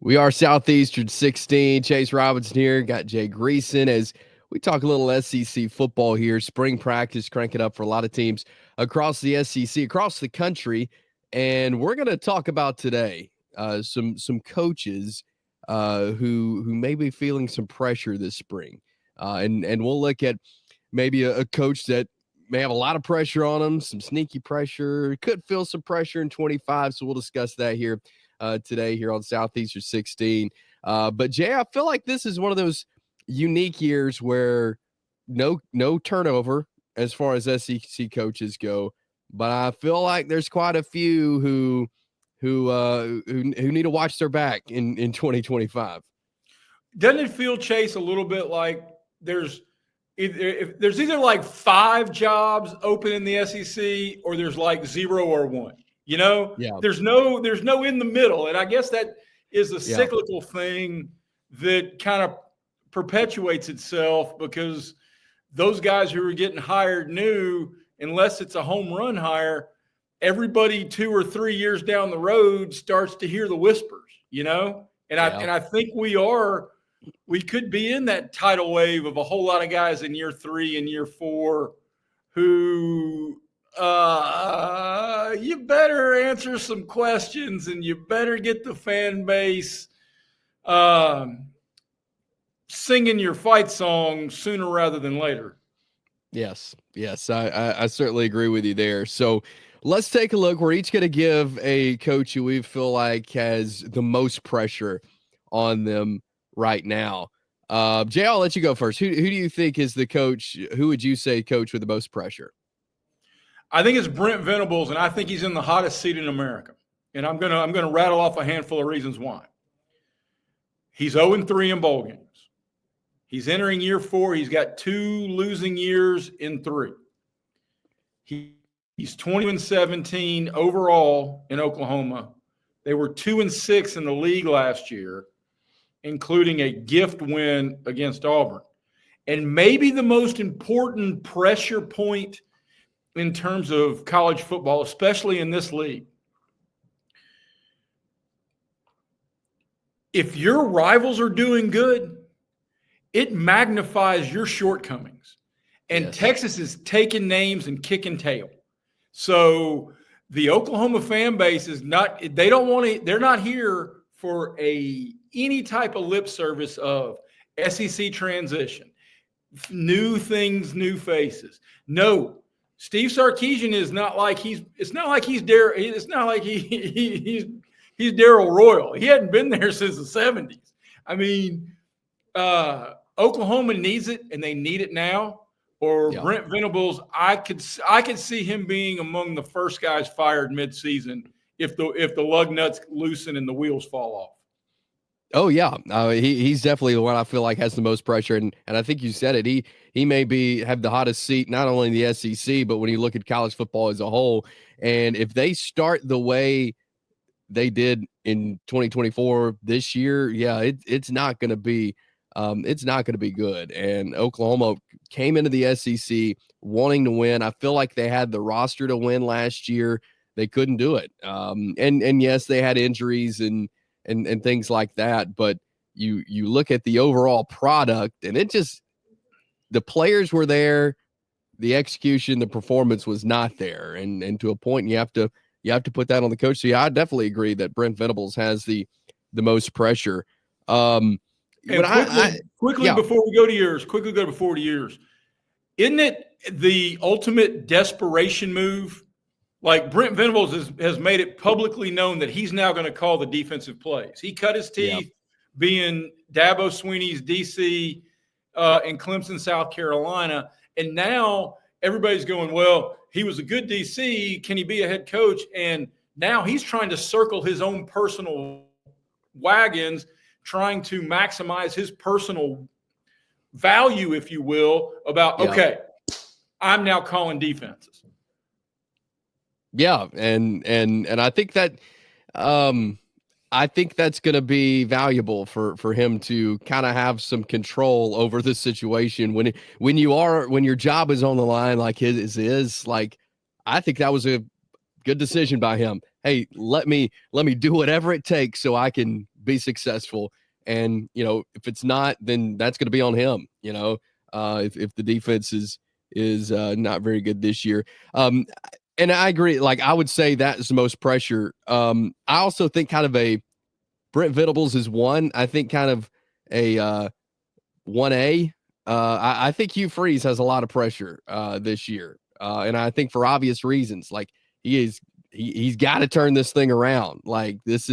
We are Southeastern 16. Chase Robinson here. Got Jay Greeson as we talk a little SEC football here. Spring practice cranking up for a lot of teams across the SEC, across the country. And we're going to talk about today some coaches who may be feeling some pressure this spring. And we'll look at maybe a coach that may have a lot of pressure on them, some sneaky pressure, could feel some pressure in 25. So we'll discuss that here today here on Southeastern 16. But Jay, I feel like this is one of those unique years where no turnover as far as SEC coaches go, but I feel like there's quite a few who need to watch their back in 2025. Doesn't it feel, Chase, a little bit like there's either like 5 jobs open in the SEC or there's like 0 or 1? You know, Yeah. there's no in the middle. And I guess that is a cyclical thing that kind of perpetuates itself because those guys who are getting hired new, unless it's a home run hire, everybody 2 or 3 years down the road starts to hear the whispers, you know? And I think we could be in that tidal wave of a whole lot of guys in year 3 and year 4 who you better answer some questions and you better get the fan base singing your fight song sooner rather than later. Yes, I certainly agree with you there. So let's take a look. We're each going to give a coach who we feel like has the most pressure on them right now. Jay, I'll let you go first. Who do you think is the coach? Who would you say coach with the most pressure? I think it's Brent Venables, and I think he's in the hottest seat in America. And I'm gonna rattle off a handful of reasons why. He's 0-3 in bowl games. He's entering year 4. He's got 2 losing years in 3. He's 20-17 overall in Oklahoma. They were 2-6 in the league last year, including a gift win against Auburn. And maybe the most important pressure point in terms of college football, especially in this league. If your rivals are doing good, it magnifies your shortcomings. And yes. Texas is taking names and kicking tail. So the Oklahoma fan base is not, they're not here for any type of lip service of SEC transition, new things, new faces. No. Steve Sarkisian is not like he's Darryl Royal. He hadn't been there since the 70s. I mean, Oklahoma needs it, and they need it now. Or yeah. Brent Venables, I could see him being among the first guys fired midseason if the lug nuts loosen and the wheels fall off. Oh yeah, he's definitely the one I feel like has the most pressure, and I think you said it. He may have the hottest seat not only in the SEC, but when you look at college football as a whole. And if they start the way they did in 2024 this year, yeah, it's not going to be good. And Oklahoma came into the SEC wanting to win. I feel like they had the roster to win last year. They couldn't do it. And yes, they had injuries and things like that, but you look at the overall product and the players were there, the execution, the performance was not there. And to a point you have to put that on the coach. So yeah, I definitely agree that Brent Venables has the most pressure. Quickly before we go to yours, isn't it the ultimate desperation move? Like Brent Venables has made it publicly known that he's now going to call the defensive plays. He cut his teeth being Dabo Swinney's DC in Clemson, South Carolina. And now everybody's going, well, he was a good DC. Can he be a head coach? And now he's trying to circle his own personal wagons, trying to maximize his personal value, if you will, about, okay, I'm now calling defenses. Yeah, and I think that that's going to be valuable for him to kind of have some control over the situation when your job is on the line like his is. Like, I think that was a good decision by him. Hey, let me do whatever it takes so I can be successful. And, if it's not, then that's going to be on him, if the defense is not very good this year. And I agree. Like, I would say that is the most pressure. I also think kind of a Brent Venables is one. I think kind of a 1A. I think Hugh Freeze has a lot of pressure this year. And I think for obvious reasons, like he's got to turn this thing around. Like this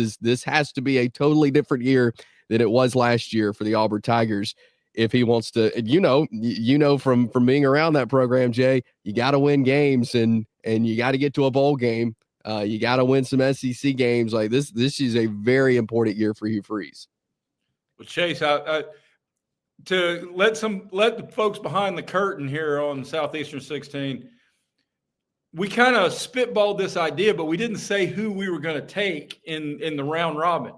has to be a totally different year than it was last year for the Auburn Tigers. If he wants to, from being around that program, Jay, you got to win games and you got to get to a bowl game. You got to win some SEC games. Like this is a very important year for Hugh Freeze. Well, Chase, to let the folks behind the curtain here on Southeastern 16, we kind of spitballed this idea, but we didn't say who we were going to take in the round robin.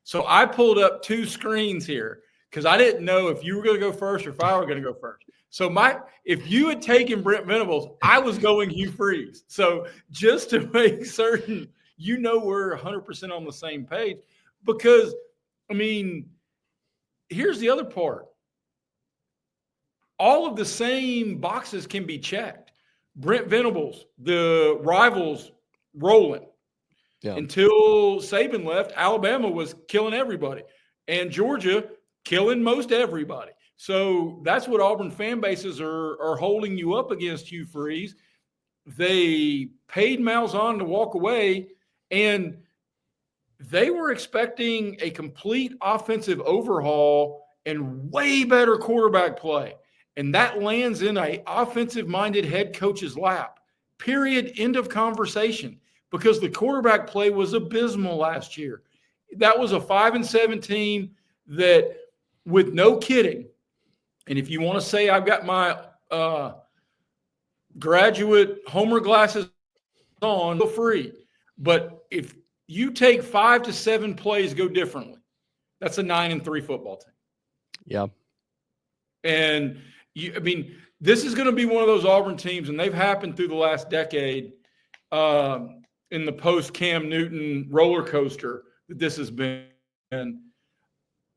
So I pulled up two screens here because I didn't know if you were going to go first or if I were going to go first. So if you had taken Brent Venables, I was going Hugh Freeze. So just to make certain, we're 100% on the same page, because, here's the other part. All of the same boxes can be checked. Brent Venables, the rivals rolling. Yeah. Until Saban left, Alabama was killing everybody. And Georgia killing most everybody. So that's what Auburn fan bases are holding you up against, Hugh Freeze. They paid Malzahn to walk away, and they were expecting a complete offensive overhaul and way better quarterback play. And that lands in an offensive-minded head coach's lap. Period. End of conversation. Because the quarterback play was abysmal last year. That was a 5-7 team that, with no kidding, and if you want to say I've got my graduate Homer glasses on, feel free. But if you take 5 to 7 plays go differently, that's a 9-3 football team. Yeah. And this is going to be one of those Auburn teams, and they've happened through the last decade in the post-Cam Newton roller coaster that this has been. And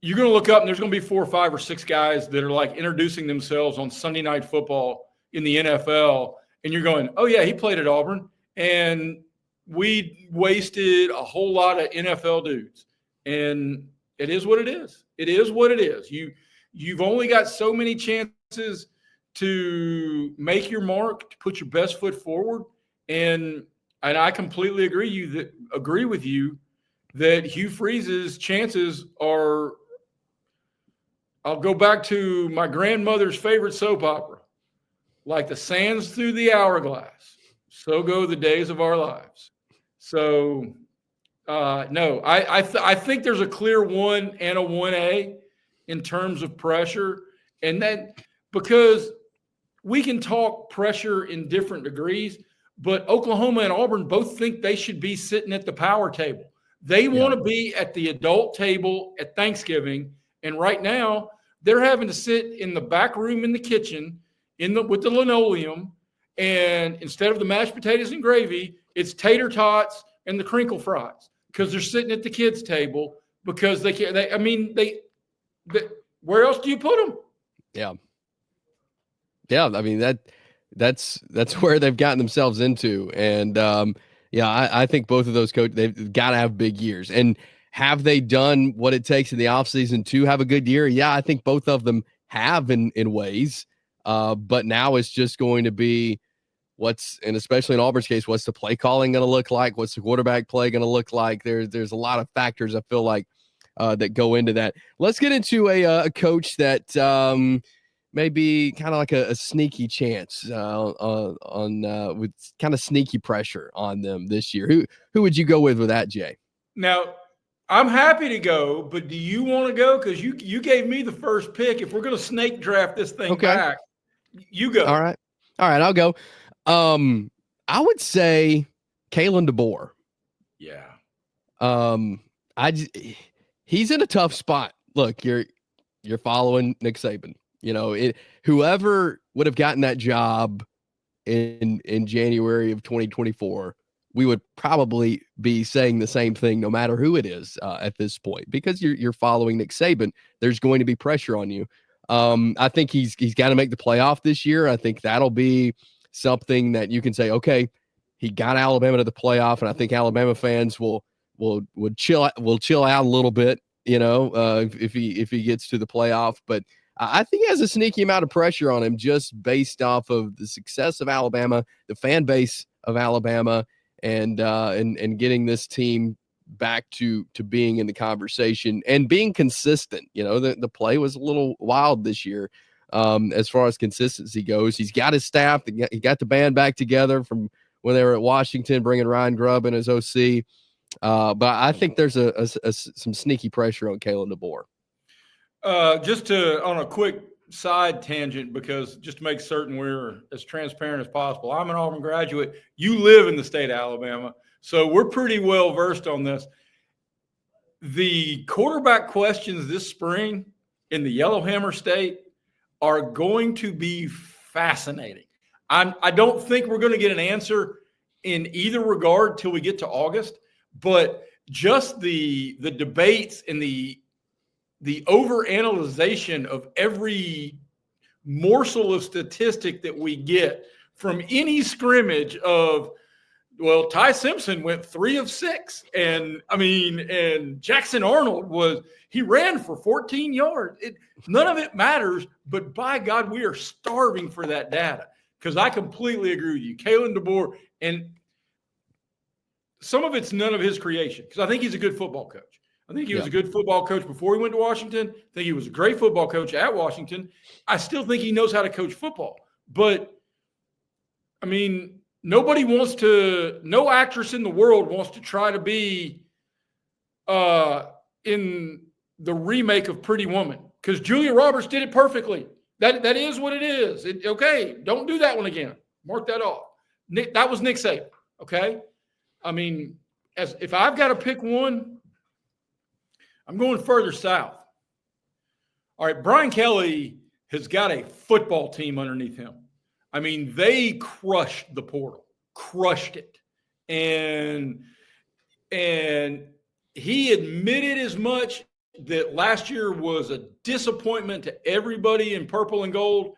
you're going to look up, and there's going to be 4 or 5 or 6 guys that are like introducing themselves on Sunday Night Football in the NFL, and you're going, oh, yeah, he played at Auburn, and we wasted a whole lot of NFL dudes. And it is what it is. It is what it is. You've only got so many chances to make your mark, to put your best foot forward. And I completely agree with you that Hugh Freeze's chances are, I'll go back to my grandmother's favorite soap opera, like the sands through the hourglass, so go the days of our lives. So, no, I think there's a clear 1 and a 1A in terms of pressure. And that, because we can talk pressure in different degrees, but Oklahoma and Auburn both think they should be sitting at the power table. They want to be at the adult table at Thanksgiving. And right now they're having to sit in the back room in the kitchen with the linoleum. And instead of the mashed potatoes and gravy, it's tater tots and the crinkle fries, because they're sitting at the kids' table because they can't. Where else do you put them? Yeah. That's where they've gotten themselves into. And I think both of those coaches, they've got to have big years. And have they done what it takes in the offseason to have a good year? Yeah, I think both of them have in ways. But now it's just going to be and especially in Auburn's case, what's the play calling going to look like? What's the quarterback play going to look like? There's a lot of factors, I feel like, that go into that. Let's get into a coach that maybe kind of like a sneaky chance with kind of sneaky pressure on them this year. Who would you go with that, Jay? Now, I'm happy to go, but do you want to go? Because you gave me the first pick. If we're going to snake draft this thing back, you go. All right, I'll go. I would say Kalen DeBoer. Yeah. He's in a tough spot. Look, you're following Nick Saban. Whoever would have gotten that job in January of 2024 we would probably be saying the same thing no matter who it is at this point, because you're following Nick Saban. There's going to be pressure on you. I think he's got to make the playoff this year. I think that'll be something that you can say, okay, he got Alabama to the playoff, and I think Alabama fans will chill out a little bit, if he gets to the playoff. But I think he has a sneaky amount of pressure on him just based off of the success of Alabama, the fan base of Alabama, and getting this team back to being in the conversation and being consistent. The play was a little wild this year as far as consistency goes. He's got his staff. He got the band back together from when they were at Washington, bringing Ryan Grubb in as OC. But I think there's some sneaky pressure on Kalen DeBoer. Just on a quick side tangent, because just to make certain we're as transparent as possible, I'm an Auburn graduate. You live in the state of Alabama, so we're pretty well versed on this. The quarterback questions this spring in the Yellowhammer State are going to be fascinating. I don't think we're going to get an answer in either regard till we get to August, but just the debates and the overanalyzation of every morsel of statistic that we get from any scrimmage of, well, Ty Simpson went 3 of 6. And Jackson Arnold he ran for 14 yards. None of it matters, but by God, we are starving for that data, because I completely agree with you. Kalen DeBoer, and some of it's none of his creation, because I think he's a good football coach. I think he was a good football coach before he went to Washington. I think he was a great football coach at Washington. I still think he knows how to coach football. But, no actress in the world wants to try to be in the remake of Pretty Woman, because Julia Roberts did it perfectly. That is what it is. Okay, don't do that one again. Mark that off. That was Nick Saban, okay? If I've got to pick one, I'm going further south. All right, Brian Kelly has got a football team underneath him. They crushed the portal, crushed it. And he admitted as much, that last year was a disappointment to everybody in purple and gold,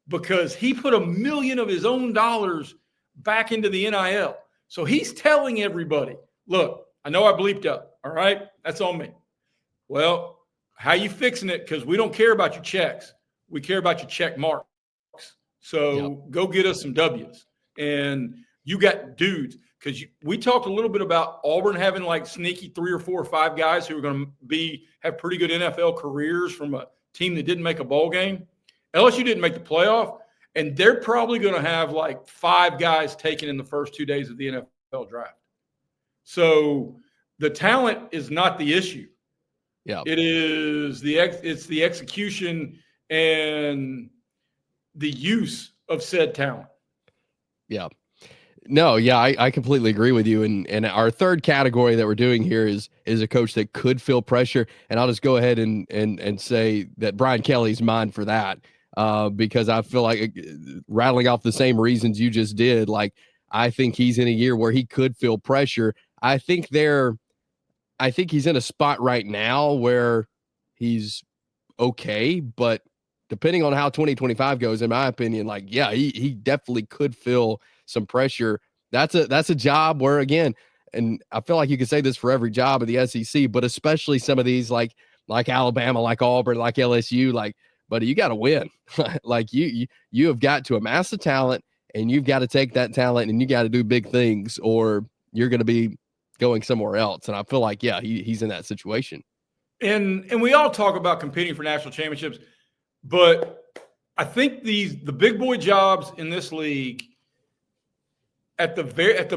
because he put $1 million of his own dollars back into the NIL. So he's telling everybody, look, I know I bleeped up. All right, that's on me. Well, how you fixing it? Because we don't care about your checks. We care about your check marks. So Go get us some W's. And you got dudes, because we talked a little bit about Auburn having like sneaky 3 or 4 or 5 guys who are going to have pretty good NFL careers from a team that didn't make a bowl game. LSU didn't make the playoff, and they're probably going to have like 5 guys taken in the first 2 days of the NFL draft. So the talent is not the issue. Yeah, it's the execution and the use of said talent. Yeah. No, yeah, I completely agree with you. And our third category that we're doing here is a coach that could feel pressure. And I'll just go ahead and say that Brian Kelly's mine for that, because I feel like rattling off the same reasons you just did. Like, I think he's in a year where he could feel pressure. I think he's in a spot right now where he's okay, but depending on how 2025 goes, in my opinion, he definitely could feel some pressure. That's a job where, again, and I feel like you could say this for every job of the SEC, but especially some of these like Alabama, like Auburn, like LSU, buddy, you got to win. You have got to amass the talent, and you've got to take that talent and you got to do big things, or you're going to be going somewhere else. And I feel like, he's in that situation. And we all talk about competing for national championships, but I think the big boy jobs in this league, at the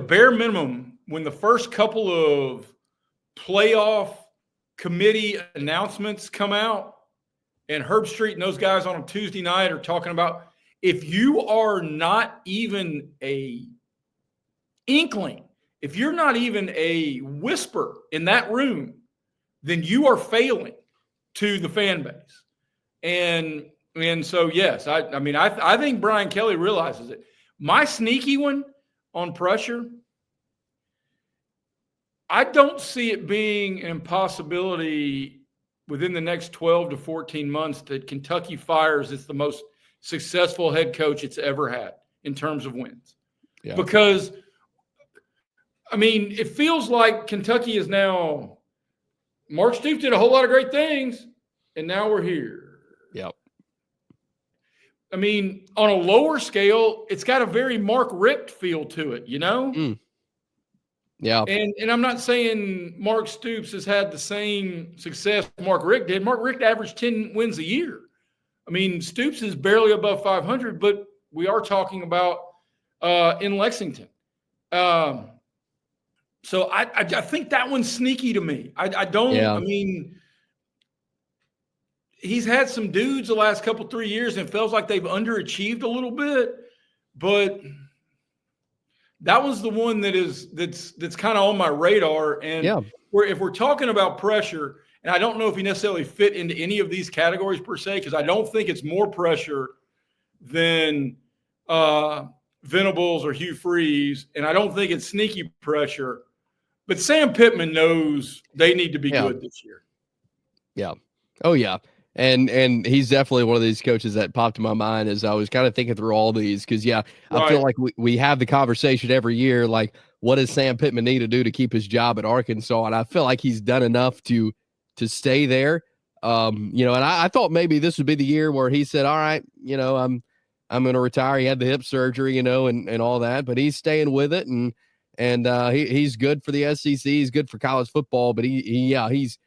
bare minimum, when the first couple of playoff committee announcements come out, and Herb Street and those guys on a Tuesday night are talking about, if you are not even a inkling, if you're not even a whisper in that room, then you are failing to the fan base. And so, yes, I think Brian Kelly realizes it. My sneaky one on pressure, I don't see it being an impossibility within the next 12 to 14 months that Kentucky fires it's the most successful head coach it's ever had in terms of wins. Yeah. Because, I mean, it feels like Kentucky is now – Mark Stoops did a whole lot of great things, and now we're here. Yep. I mean, on a lower scale, it's got a very Mark Richt feel to it, you know? Mm. Yeah. And I'm not saying Mark Stoops has had the same success Mark Richt did. Mark Richt averaged 10 wins a year. I mean, Stoops is barely above 500, but we are talking about in Lexington. So I think that one's sneaky to me. I mean, he's had some dudes the last couple, 3 years, and it feels like they've underachieved a little bit, but that was the one that's kind of on my radar. And if we're talking about pressure, and I don't know if he necessarily fit into any of these categories per se, because I don't think it's more pressure than Venables or Hugh Freeze, and I don't think it's sneaky pressure. But Sam Pittman knows they need to be good this year. Yeah. Oh, yeah. And he's definitely one of these coaches that popped in my mind as I was kind of thinking through all these. Because, I feel like we have the conversation every year, like, what does Sam Pittman need to do to keep his job at Arkansas? And I feel like he's done enough to stay there. And I thought maybe this would be the year where he said, all right, I'm going to retire. He had the hip surgery, and all that. But he's staying with it. And he's good for the SEC. He's good for college football. But he's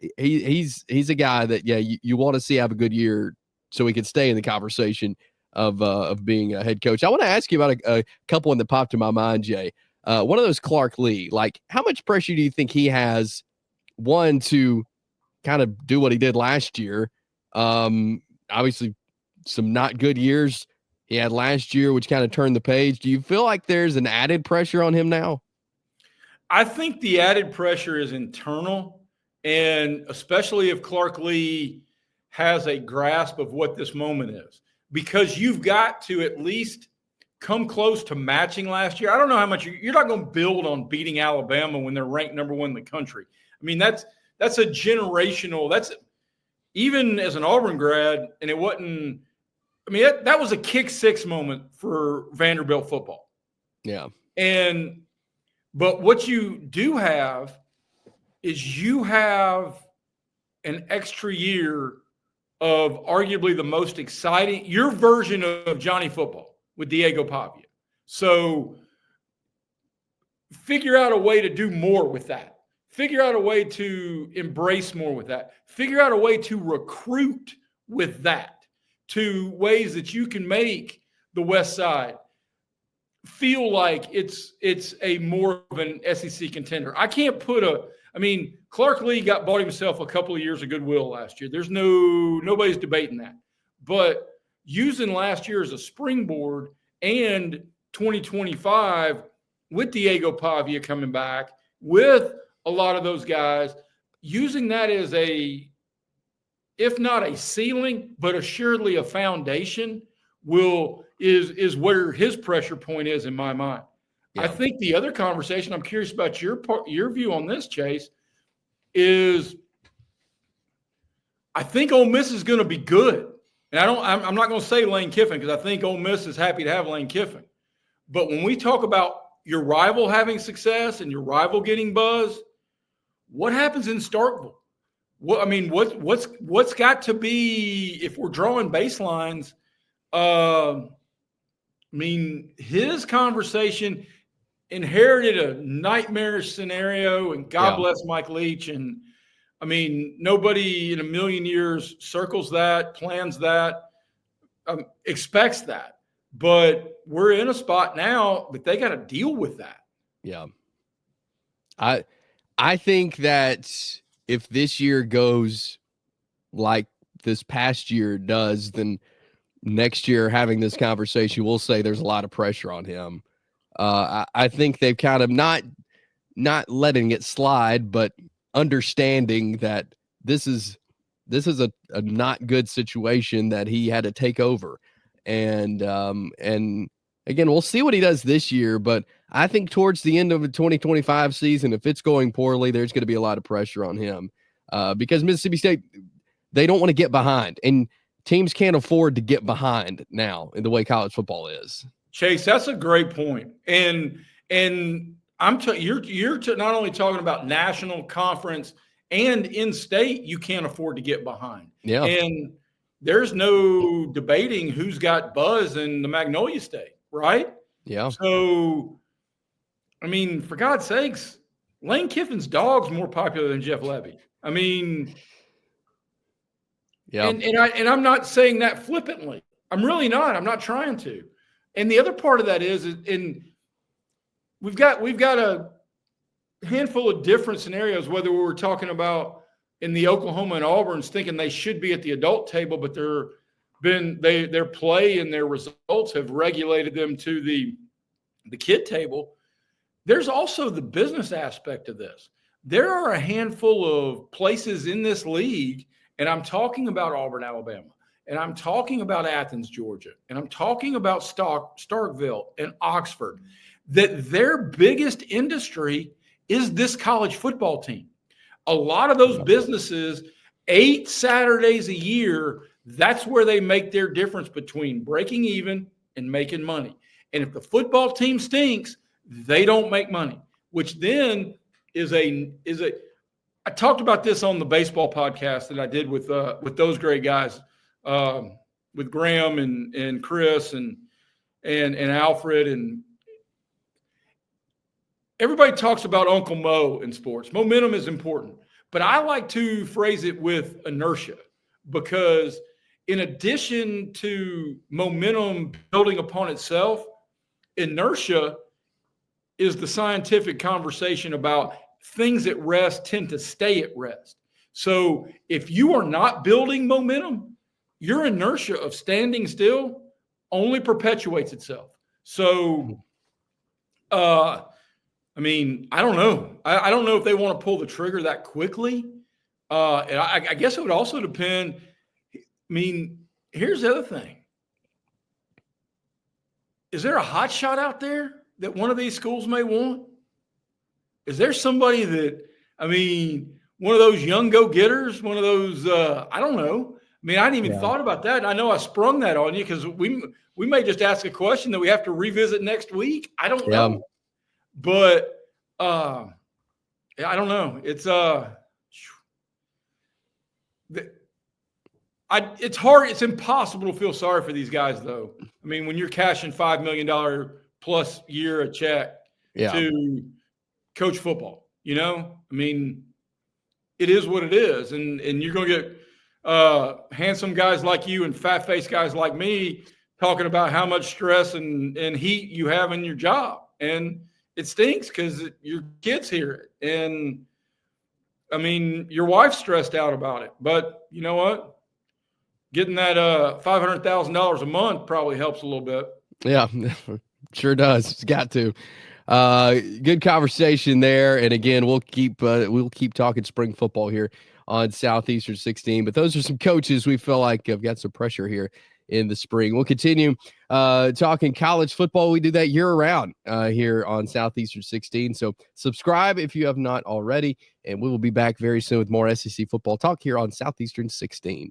a guy that you want to see have a good year so he can stay in the conversation of being a head coach. I want to ask you about a couple one that popped in my mind, Jay. One of those, Clark Lee. Like, how much pressure do you think he has, one, to kind of do what he did last year? Obviously some not good years he had last year, which kind of turned the page. Do you feel like there's an added pressure on him now? I think the added pressure is internal. And especially if Clark Lee has a grasp of what this moment is, because you've got to at least come close to matching last year. I don't know how much you're not going to build on beating Alabama when they're ranked number 1 in the country. I mean, that's a generational, that's even as an Auburn grad. And it wasn't, I mean, that was a kick 6 moment for Vanderbilt football. Yeah. But what you do have is you have an extra year of arguably the most exciting, your version of Johnny Football with Diego Pavia. So figure out a way to do more with that. Figure out a way to embrace more with that. Figure out a way to recruit with that, to ways that you can make the West Side feel like it's a more of an SEC contender. I can't put Clark Lee bought himself a couple of years of goodwill last year. There's nobody's debating that. But using last year as a springboard and 2025 with Diego Pavia coming back, with a lot of those guys, using that as if not a ceiling, but assuredly a foundation is where his pressure point is in my mind. Yeah. I think the other conversation, I'm curious about your view on this, Chase, is I think Ole Miss is going to be good. And I'm not going to say Lane Kiffin, because I think Ole Miss is happy to have Lane Kiffin. But when we talk about your rival having success and your rival getting buzz, what happens in Starkville? What's got to be, if we're drawing baselines, his conversation inherited a nightmarish scenario, and God bless Mike Leach. And nobody in a million years circles that, plans that, expects that. But we're in a spot now that they got to deal with that. Yeah. I think that if this year goes like this past year does, then next year having this conversation, we'll say there's a lot of pressure on him. I think they've kind of not letting it slide, but understanding that this is a not good situation that he had to take over. And Again, we'll see what he does this year, but I think towards the end of the 2025 season, if it's going poorly, there's going to be a lot of pressure on him because Mississippi State, they don't want to get behind, and teams can't afford to get behind now in the way college football is. Chase, that's a great point. And you're not only talking about national conference and in state, you can't afford to get behind. Yeah. And there's no debating who's got buzz in the Magnolia State, right? Yeah. So, I mean, for God's sakes, Lane Kiffin's dog's more popular than Jeff Levy. I mean, yeah. And I'm not saying that flippantly. I'm really not. I'm not trying to. And the other part of that is, we've got a handful of different scenarios, whether we're talking about in the Oklahoma and Auburn's thinking they should be at the adult table, but their play and their results have regulated them to the kid table. There's also the business aspect of this. There are a handful of places in this league, and I'm talking about Auburn, Alabama, and I'm talking about Athens, Georgia, and I'm talking about Starkville and Oxford, that their biggest industry is this college football team. A lot of those businesses, 8 Saturdays a year, that's where they make their difference between breaking even and making money. And if the football team stinks, they don't make money, which then is a I talked about this on the baseball podcast that I did with those great guys, with Graham and Chris and Alfred, and everybody talks about Uncle Mo in sports. Momentum is important, but I like to phrase it with inertia, because in addition to momentum building upon itself, inertia is the scientific conversation about things at rest tend to stay at rest. So if you are not building momentum, your inertia of standing still only perpetuates itself. So, I mean, I don't know. I don't know if they want to pull the trigger that quickly. And I guess it would also depend. I mean, here's the other thing. Is there a hot shot out there that one of these schools may want? Is there somebody that, I mean, one of those young go-getters, one of those, I don't know. I mean, I hadn't even thought about that. And I know I sprung that on you because we may just ask a question that we have to revisit next week. I don't know. But I don't know. It's it's hard. It's impossible to feel sorry for these guys, though. I mean, when you're cashing $5 million plus year a check to coach football, I mean, it is what it is. And you're going to get handsome guys like you and fat-faced guys like me talking about how much stress and heat you have in your job. And it stinks because your kids hear it. And, I mean, your wife's stressed out about it. But you know what? Getting that $500,000 a month probably helps a little bit. Yeah, sure does. It's got to. Good conversation there. And again, we'll keep talking spring football here on Southeastern 16. But those are some coaches we feel like have got some pressure here in the spring. We'll continue talking college football. We do that year round here on Southeastern 16. So subscribe if you have not already, and we will be back very soon with more SEC football talk here on Southeastern 16.